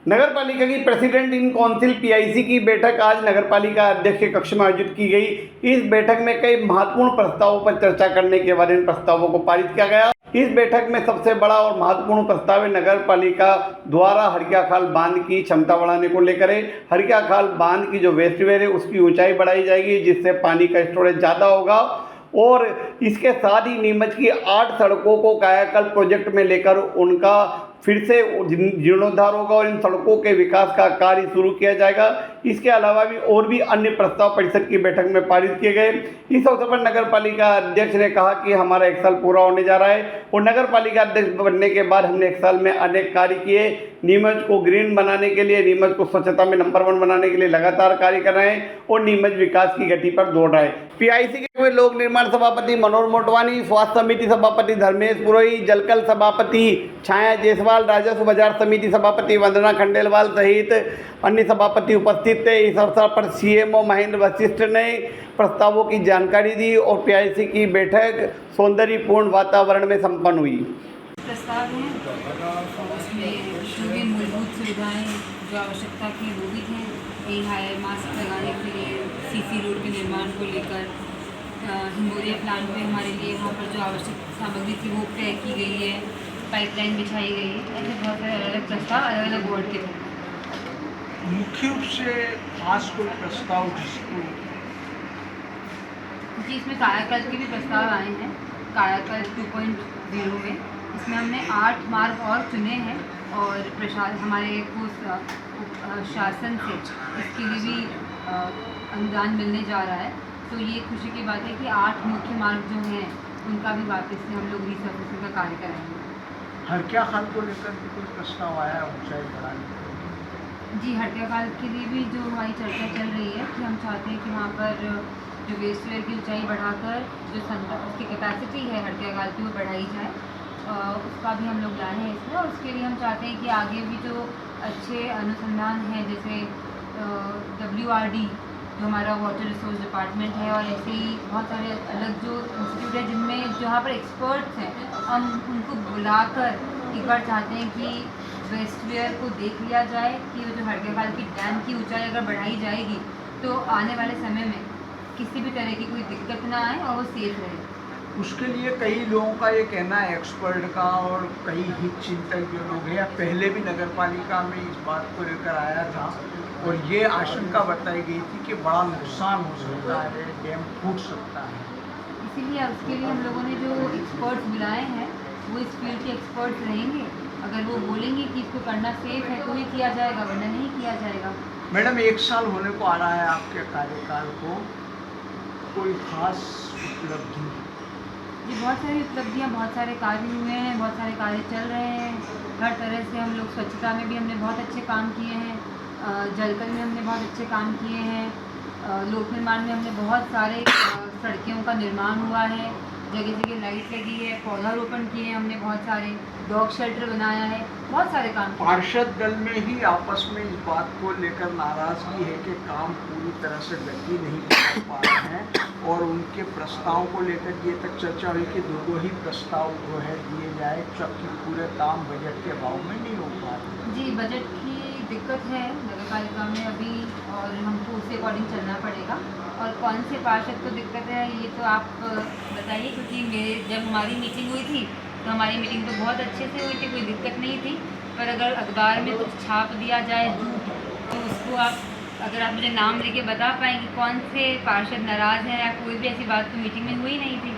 नगर पालिका की president in council PIC की बैठक आज नगर पालिका अध्यक्ष के कक्ष में आयोजित की गई। इस बैठक में कई महत्वपूर्ण प्रस्तावों पर चर्चा करने के बाद इन प्रस्तावों को पारित किया गया। इस बैठक में सबसे बड़ा और महत्वपूर्ण प्रस्ताव है नगर पालिका द्वारा हरकिया खाल बांध की क्षमता बढ़ाने को लेकर है। हरकिया खाल बांध की जो वेस्टवेयर है उसकी ऊंचाई बढ़ाई जाएगी, जिससे पानी का स्टोरेज ज़्यादा होगा और इसके साथ ही नीमच की 8 सड़कों को कायाकल्प प्रोजेक्ट में लेकर उनका फिर से जीर्णोद्धार होगा और इन सड़कों के विकास का कार्य शुरू किया जाएगा। इसके अलावा भी और भी अन्य प्रस्ताव परिषद की बैठक में पारित किए गए। इस अवसर पर नगर पालिका अध्यक्ष ने कहा कि हमारा 1 साल पूरा होने जा रहा है और नगर पालिका अध्यक्ष बनने के बाद हमने 1 साल में अनेक कार्य किए। नीमच को ग्रीन बनाने के लिए, नीमच को स्वच्छता में नंबर 1 बनाने के लिए लगातार कार्य कर रहे हैं और नीमच विकास की गति पर दौड़ रहा है। पीआईसी के हुए लोक निर्माण सभापति मनोहर मोटवानी, स्वास्थ्य समिति सभापति धर्मेश पुरोहित, जलकल सभापति छाया जायसवाल, राजस्व बाजार समिति सभापति वंदना खंडेलवाल सहित अन्य सभापति उपस्थित थे। इस अवसर पर सीएमओ महेंद्र वशिष्ठ ने प्रस्तावों की जानकारी दी और पीआईसी की बैठक सौंदर्यपूर्ण वातावरण में संपन्न हुई। प्रस्ताव है उसमें जो भी मूलभूत सुविधाएं जो आवश्यकता की वो भी हैं, यही हायर मास्क लगाने के लिए, सीसी रोड के निर्माण को लेकर, हिंगोरिया प्लांट में हमारे लिए वहाँ पर जो आवश्यक सामग्री थी वो तय की गई है, पाइपलाइन बिछाई गई है। ऐसे बहुत सारे अलग अलग प्रस्ताव अलग अलग वार्ड के थे। मुख्य रूप से खास कोई प्रस्ताव जिसको जी, इसमें कायाकल्प के भी प्रस्ताव आए हैं। कायाकल्प 2.0 में इसमें हमने 8 मार्ग और चुने हैं और हमारे को शासन से इसके लिए भी अनुदान मिलने जा रहा है। तो ये खुशी की बात है कि 8 मुख्य मार्ग जो हैं उनका भी वापस से हम लोग रिसर्फेसिंग का कार्य करेंगे। हरकिया खाल को लेकर भी कोई प्रस्ताव आया है ऊंचाई बढ़ाने के लिए? जी, हरकिया खाल के लिए भी जो हमारी चर्चा चल रही है कि हम चाहते हैं कि वहाँ पर जो वेस्टवेयर की ऊंचाई बढ़ाकर जो उसकी कैपेसिटी है हरकिया खाल की वो बढ़ाई जाए, उसका भी हम लोग लाए हैं इसमें। और उसके लिए हम चाहते हैं कि आगे भी जो अच्छे अनुसंधान हैं, जैसे WRD जो हमारा वाटर रिसोर्स डिपार्टमेंट है और ऐसे ही बहुत सारे अलग जो इंस्टीट्यूट है जिनमें जहाँ पर एक्सपर्ट्स हैं, हम उनको बुलाकर एक बार चाहते हैं कि वेस्टवेयर को देख लिया जाए कि जो हरकिया खाल की डैम की ऊंचाई अगर बढ़ाई जाएगी तो आने वाले समय में किसी भी तरह की कोई दिक्कत ना आए और वो सेफ रहे। उसके लिए कई लोगों का ये कहना है, एक्सपर्ट का और कई हित चिंतक जो लोग हैं, पहले भी नगर पालिका में इस बात को लेकर आया था और ये आशंका बताई गई थी कि बड़ा नुकसान हो सकता है, डैम फूट सकता है। इसीलिए उसके लिए हम लोगों ने जो एक्सपर्ट्स बुलाए हैं वो इस फील्ड के एक्सपर्ट्स रहेंगे। अगर वो बोलेंगे कि इसको करना सेफ है तो ही किया जाएगा, वरना नहीं किया जाएगा। मैडम, 1 साल होने को आ रहा है आपके कार्यकाल को, कोई खास उपलब्धि? जी, बहुत सारी उपलब्धियाँ, बहुत सारे कार्य हुए हैं, बहुत सारे कार्य चल रहे हैं। हर तरह से हम लोग स्वच्छता में भी हमने बहुत अच्छे काम किए हैं, जलकल में हमने बहुत अच्छे काम किए हैं, लोक निर्माण में हमने बहुत सारे सड़कों का निर्माण हुआ है, जगह जगह लाइट लगी है, पौधारोपण किए हैं हमने, बहुत सारे डॉग शेल्टर बनाया है, बहुत सारे काम। पार्षद दल में ही आपस में इस बात को लेकर नाराजगी है कि काम पूरी तरह से गति नहीं कर पा रहे हैं और उनके प्रस्ताव को लेकर ये तक चर्चा हुई कि 2 ही प्रस्ताव जो है दिए जाए, जबकि पूरे काम बजट के अभाव में नहीं हो पा रहे। जी, बजट की दिक्कत है नगर पालिका में अभी और हमको उसी अकॉर्डिंग चलना पड़ेगा। और कौन से पार्षद को दिक्कत है ये तो आप बताइए, क्योंकि जब हमारी मीटिंग हुई थी तो हमारी मीटिंग तो बहुत अच्छे से हुई थी, कोई दिक्कत नहीं थी। पर अगर अखबार में कुछ छाप दिया जाए झूठ, तो उसको अगर आप मुझे नाम लेके बता पाएँ कि कौन से पार्षद नाराज़ हैं या कोई भी ऐसी बात तो मीटिंग में हुई नहीं थी।